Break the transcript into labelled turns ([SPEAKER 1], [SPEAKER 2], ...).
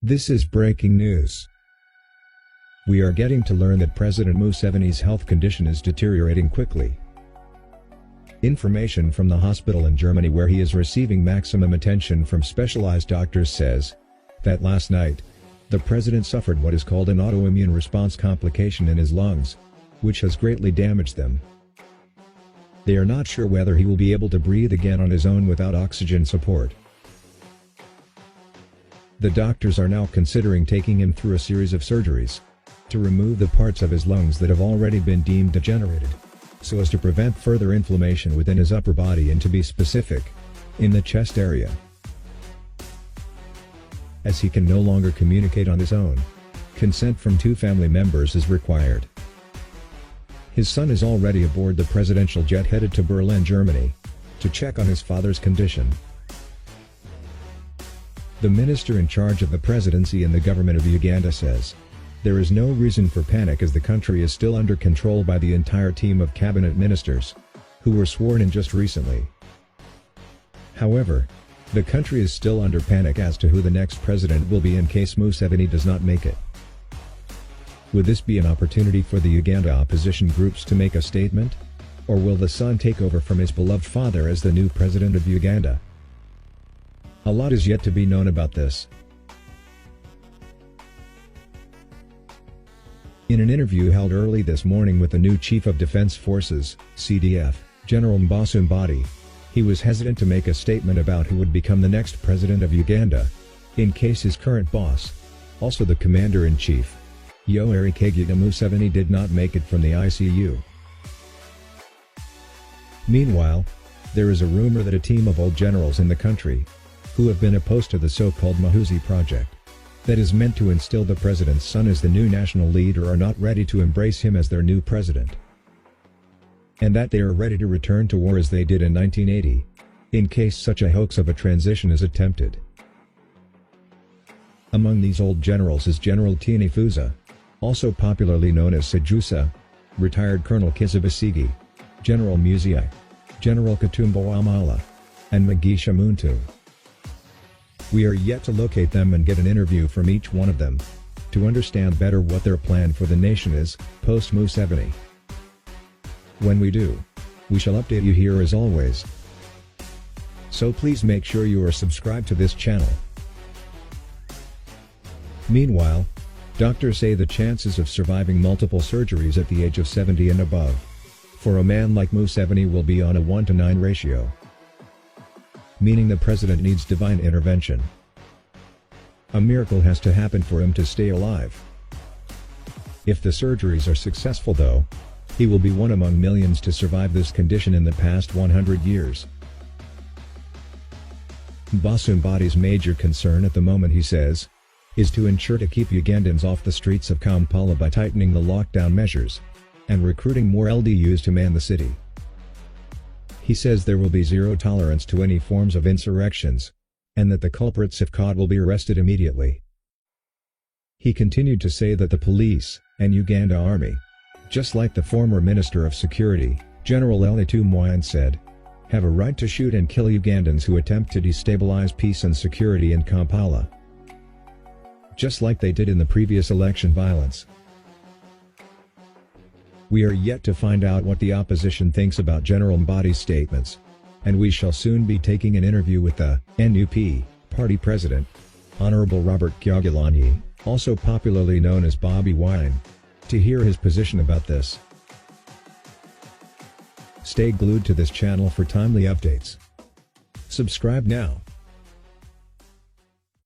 [SPEAKER 1] This is breaking news. We are getting to learn that President Museveni's health condition is deteriorating quickly. Information from the hospital in Germany where he is receiving maximum attention from specialized doctors says that last night, the president suffered what is called an autoimmune response complication in his lungs, which has greatly damaged them. They are not sure whether he will be able to breathe again on his own without oxygen support. The doctors are now considering taking him through a series of surgeries to remove the parts of his lungs that have already been deemed degenerated, so as to prevent further inflammation within his upper body and, to be specific, in the chest area. As he can no longer communicate on his own, consent from 2 family members is required. His son is already aboard the presidential jet headed to Berlin, Germany, to check on his father's condition. The minister in charge of the presidency in the government of Uganda says, "There is no reason for panic as the country is still under control by the entire team of cabinet ministers, who were sworn in just recently." However, the country is still under panic as to who the next president will be in case Museveni does not make it. Would this be an opportunity for the Uganda opposition groups to make a statement? Or will the son take over from his beloved father as the new president of Uganda? A lot is yet to be known about this. In an interview held early this morning with the new Chief of Defense Forces, CDF, General Mbadi, he was hesitant to make a statement about who would become the next president of Uganda, in case his current boss, also the Commander-in-Chief, Yoweri Museveni, did not make it from the ICU. Meanwhile, there is a rumor that a team of old generals in the country, who have been opposed to the so-called Mahuzi project, that is meant to instill the president's son as the new national leader, are not ready to embrace him as their new president. And that they are ready to return to war as they did in 1980, in case such a hoax of a transition is attempted. Among these old generals is General Tianifuza, also popularly known as Sejusa, retired Colonel Kizza Besigye, General Muziai, General Katumba Wamala, and Mugisha Muntu. We are yet to locate them and get an interview from each one of them, to understand better what their plan for the nation is, post-Museveni. When we do, we shall update you here as always. So please make sure you are subscribed to this channel. Meanwhile, doctors say the chances of surviving multiple surgeries at the age of 70 and above, for a man like Museveni, will be on a 1:9 ratio. Meaning the president needs divine intervention. A miracle has to happen for him to stay alive. If the surgeries are successful though, he will be one among millions to survive this condition in the past 100 years. Mbadi's major concern at the moment, he says, is to ensure to keep Ugandans off the streets of Kampala by tightening the lockdown measures, and recruiting more LDUs to man the city. He says there will be zero tolerance to any forms of insurrections, and that the culprits, if caught, will be arrested immediately. He continued to say that the police, and Uganda Army, just like the former Minister of Security, General Elitu Moyane said, have a right to shoot and kill Ugandans who attempt to destabilize peace and security in Kampala, just like they did in the previous election violence. We are yet to find out what the opposition thinks about General Mbadi's statements, and we shall soon be taking an interview with the NUP party president, Honorable Robert Kyagulanyi, also popularly known as Bobby Wine, to hear his position about this. Stay glued to this channel for timely updates. Subscribe now.